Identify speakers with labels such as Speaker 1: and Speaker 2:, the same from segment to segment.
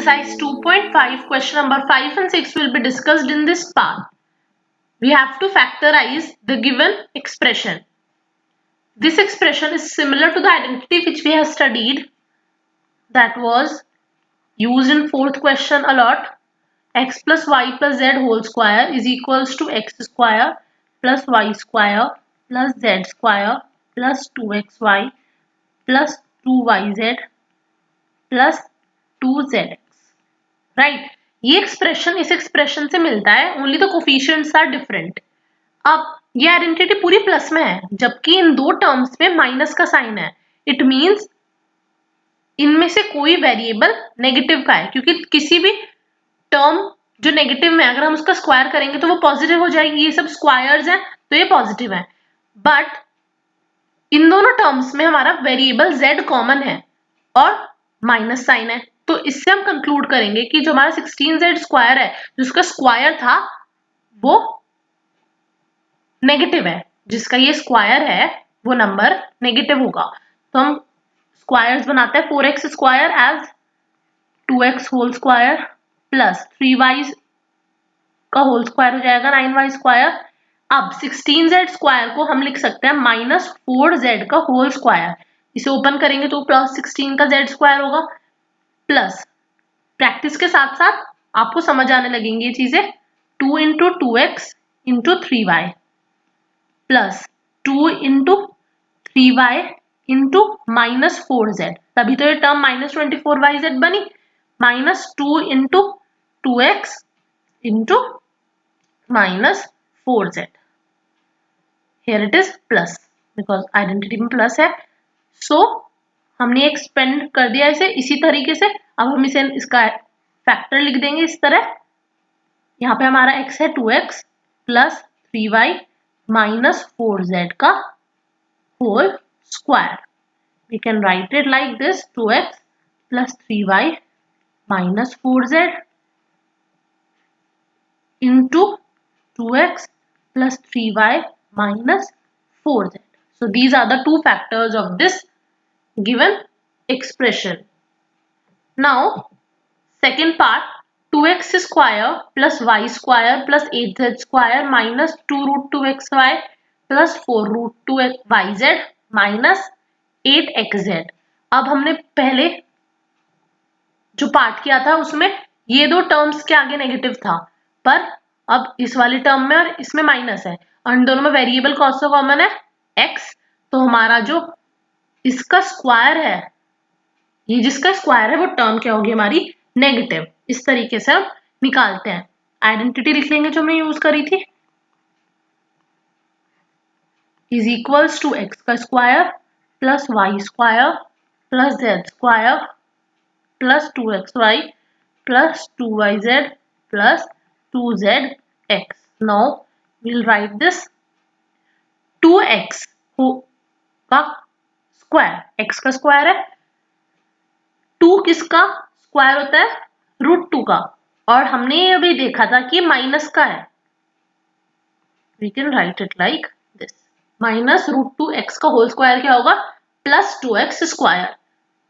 Speaker 1: Exercise 2.5 question number 5 and 6 will be discussed in this part. We have to factorize the given expression. This expression is similar to the identity which we have studied, that was used in fourth question a lot. X plus y plus z whole square is equals to x square plus y square plus z square plus 2xy plus 2yz plus 2zx. Right, ये expression इस expression से मिलता है, only the coefficients are different. अब ये identity पूरी plus में है, जबकि इन दो टर्म्स में माइनस का साइन है. इट मींस इनमें से कोई वेरिएबल नेगेटिव का है, क्योंकि किसी भी टर्म जो नेगेटिव में अगर हम उसका स्क्वायर करेंगे तो वो पॉजिटिव हो जाएगी. ये सब स्क्वायर्स हैं तो ये पॉजिटिव है. बट इन दोनों टर्म्स में हमारा वेरिएबल z कॉमन है और माइनस साइन है. तो इससे हम कंक्लूड करेंगे कि जो हमारा 16z स्क्वायर है, जिसका स्क्वायर था वो नेगेटिव है. जिसका ये स्क्वायर है वो नंबर नेगेटिव होगा. तो हम स्क्वायर्स बनाते हैं. 4x square as 2x whole square plus 3y का होल स्क्वायर हो जाएगा 9y स्क्वायर. अब 16z स्क्वायर को हम लिख सकते हैं माइनस 4z का होल स्क्वायर. इसे ओपन करेंगे तो प्लस 16 का z स्क्वायर होगा. प्लस प्रैक्टिस के साथ साथ आपको समझ आने लगेंगी ये चीजें. 2 into 2x into 3y plus 2 into 3y into minus 4z. तभी तो ये टर्म माइनस 24yz बनी. Minus 2 into 2x into minus 4z. Here it is plus because identity में प्लस है. सो हमने एक्सपेंड कर दिया इसे इसी तरीके से. अब हम इसे इसका फैक्टर लिख देंगे इस तरह. यहाँ पे हमारा x है 2x plus 3y minus 4z का whole square. We can write it like this 2x plus 3y minus 4z into 2x plus 3y minus 4z. So these are the two factors of this given expression. Now second part, 2x square plus y square plus 8z square minus 2 root 2xy plus 4 root 2yz minus 8xz. अब हमने पहले जो part किया था उसमें ये दो terms के आगे नेगेटिव था, पर अब इस वाले टर्म में और इसमें माइनस है और इन दोनों में वेरिएबल कौन सा कॉमन है x. तो हमारा जो इसका स्क्वायर है, ये जिसका स्क्वायर है वो टर्म क्या होगी हमारी नेगेटिव. इस तरीके से हम निकालते हैं. आइडेंटिटी लिख लेंगे जो हमने यूज करी थी, इज इक्वल्स टू एक्स का square plus y square plus z square plus 2xy plus 2yz plus 2zx. Now we'll write this 2x का स्क्वायर, x का स्क्वायर है. 2 किसका स्क्वायर होता है रूट 2 का, और हमने ये अभी देखा था कि माइनस का है. We can write it like this. Minus root 2 x का होल स्क्वायर क्या होगा plus 2x square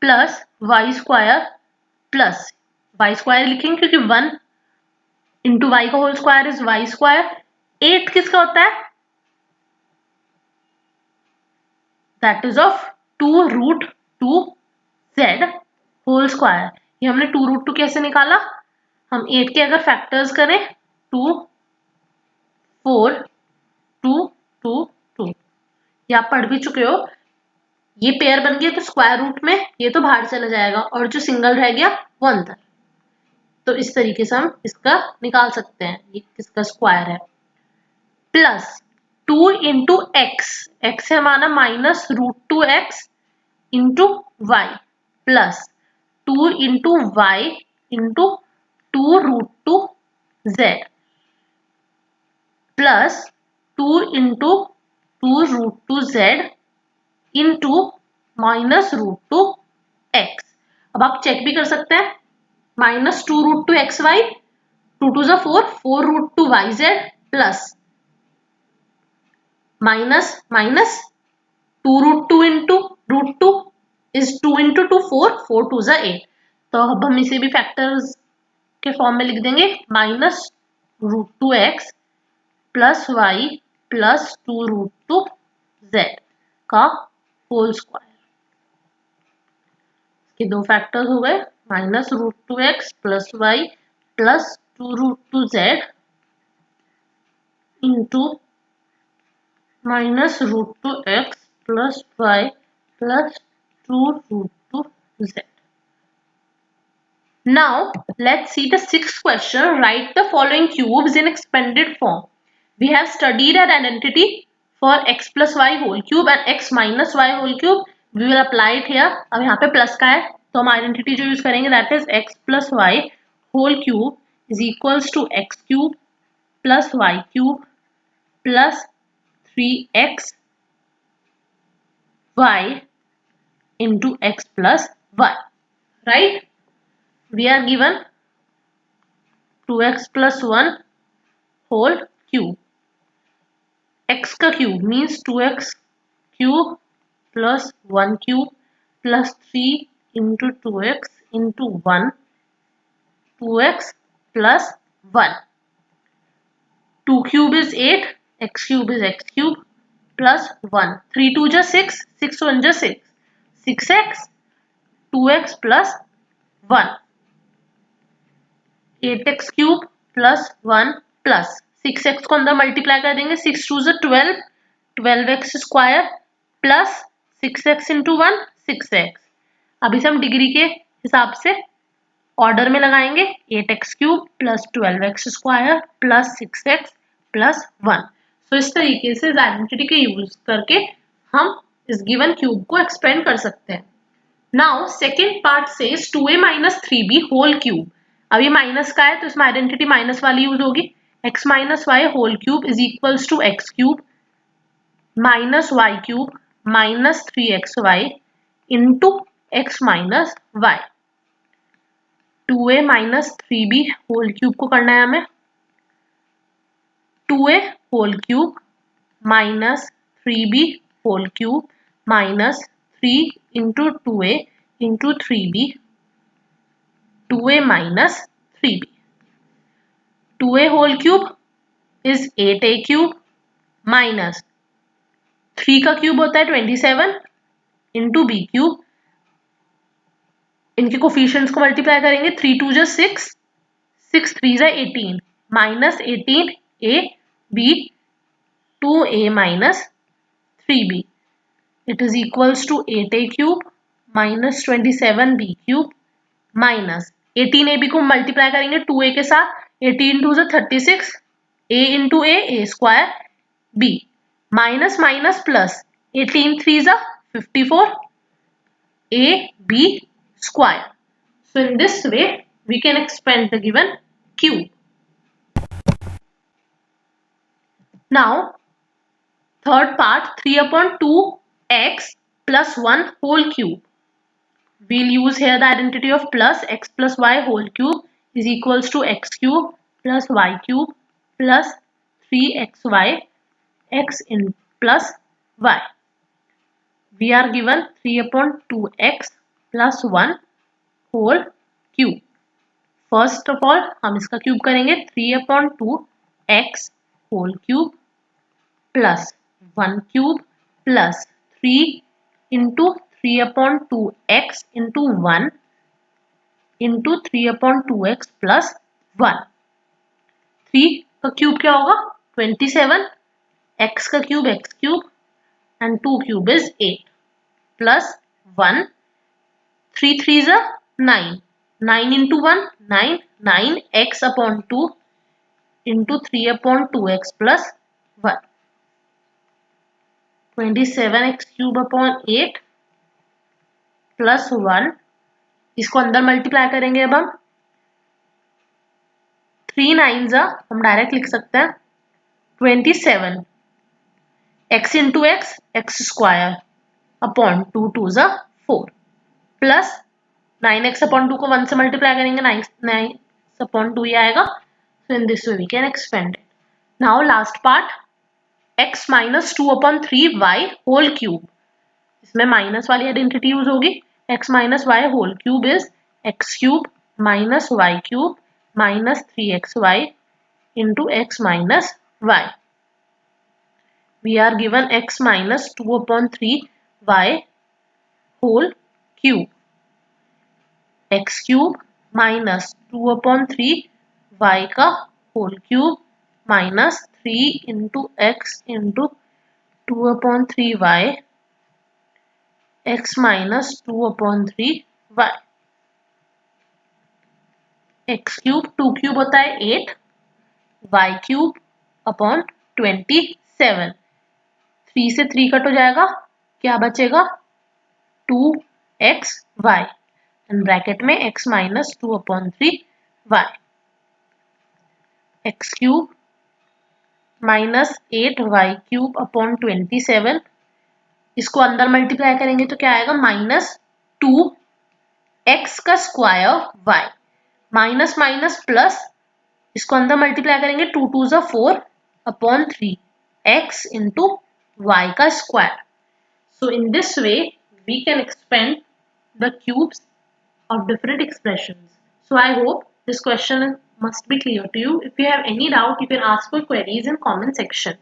Speaker 1: plus y square plus y square लिखेंगे क्योंकि 1 इंटू वाई का whole square is y square. 8 किसका होता है that is of 2 root 2 z whole square. ये हमने 2 रूट 2 कैसे निकाला, हम 8 के अगर फैक्टर्स करें 2 4 2 2 2, ये आप पढ़ भी चुके हो. ये पेयर बन गया तो स्क्वायर रूट में ये तो बाहर चला जाएगा और जो सिंगल रह गया वो अंदर. तो इस तरीके से हम इसका निकाल सकते हैं ये किसका स्क्वायर है. प्लस 2 इंटू एक्स, एक्स है हमारा minus root 2 x into y plus 2 into y into 2 root 2 z plus 2 into 2 root 2 z into minus root 2 x. अब आप चेक भी कर सकते हैं. Minus 2 root 2 x y 2 2 4 4 root 2 y z plus minus minus 2 root 2 into root 2 is 2 into 2 4 4 2 8. तो अब हम इसे भी फैक्टर्स के फॉर्म में लिख देंगे, -√2x plus y plus 2√2z का होल स्क्वायर। के दो फैक्टर्स हो गए, -√2x plus y plus 2√2z into -√2x plus y plus 2√2z. Now let's see the sixth question. Write the following cubes in expanded form. We have studied an identity for x plus y whole cube and x minus y whole cube. We will apply it here. अब यहाँ पे plus का है तो हम identity जो use करेंगे that is x plus y whole cube is equals to x cube plus y cube plus 3x y into x plus y, right? We are given 2x plus 1 whole cube. X का cube means 2x cube plus 1 cube plus 3 into 2x into 1, 2x plus 1. 2 cube is 8, x cube is x cube plus 1. 3 2 just 6, 6 1 just 6, 6x, 2x plus 1. 8x cube plus 1 plus 6x को अंदर multiply कर देंगे, 6 2 से 12, 12x square plus 6x into 1 6x। अब इसे हम degree के हिसाब से ऑर्डर में लगाएंगे, 8x cube plus 12x square plus 6x plus 1। तो इस तरीके से इस आइडेंटिटी के यूज करके हम इस गिवन क्यूब को एक्सपेंड कर सकते हैं। नाउ सेकेंड पार्ट से 2a minus 3b whole cube. अब ये माइनस का है तो इसमें आइडेंटिटी माइनस वाली यूज होगी, x minus y whole cube is equals to x cube minus y cube minus 3xy into x minus y. 2a minus 3b whole cube को करना है हमें, 2a whole cube minus 3b whole cube minus 3 into 2a into 3b, 2a minus 3b. 2a whole cube is 8a cube minus 3 का cube होता है 27 into b cube. इनके coefficients को multiply करेंगे, 3 2 जा 6, 6 3 जा 18 minus 18a b 2a minus 3b. It is equals to 8a cube minus 27b cube minus 18ab को multiply करेंगे 2a के साथ, 18 2 36 a into A square b minus minus plus 18 3 54 a b square. So in this way we can expand the given cube. Now third part 3/2x plus 1 whole cube. We'll use here the identity of plus x plus y whole cube is equals to x cube plus y cube plus 3xy x in plus y. We are given 3/2x plus 1 whole cube. First of all हम इसका cube करेंगे, 3/2x whole cube plus 1 cube plus 3 into 3/2x into 1 into 3/2x plus 1. 3 का cube क्या होगा 27, x का cube x cube and 2 cube is 8 plus 1, 3 3 is 9, 9 into 1 9, 9 x upon 2 into 3/2x plus 1, 27x cube upon 8 plus 1, इसको अंदर multiply करेंगे। अब हम 3 9 हम डायरेक्ट लिख सकते हैं 27 x into x x square upon 2 2 4 plus 9x upon 2 को 1 से मल्टीप्लाई करेंगे 9 अपॉन 2 ही आएगा। So in this way we can expand it. Now last part x minus 2/3y whole cube. इसमें माइनस वाली आइडेंटिटी यूज होगी, x minus y whole cube is x cube minus y cube minus 3xy into x minus y. We are given x minus 2 upon 3y whole cube. X cube minus 2 upon 3y का whole cube minus 3 into x into 2 upon 3y x minus 2 upon 3y. x cube 2 cube होता है 8, y cube upon 27. 3 से 3 cut हो जाएगा, क्या बचेगा 2xy and bracket में x minus 2 upon 3y. x cube minus 8y cube upon 27. इसको अंदर मल्टीप्लाई करेंगे तो क्या आएगा माइनस 2x का square y minus minus plus, इसको अंदर मल्टीप्लाई करेंगे 2 2 जा 4 अपॉन 3 x into y का square. So in this way we can expand the cubes of different expressions. So I hope this question must be clear to you. If you have any doubt, you can ask for queries in comment section.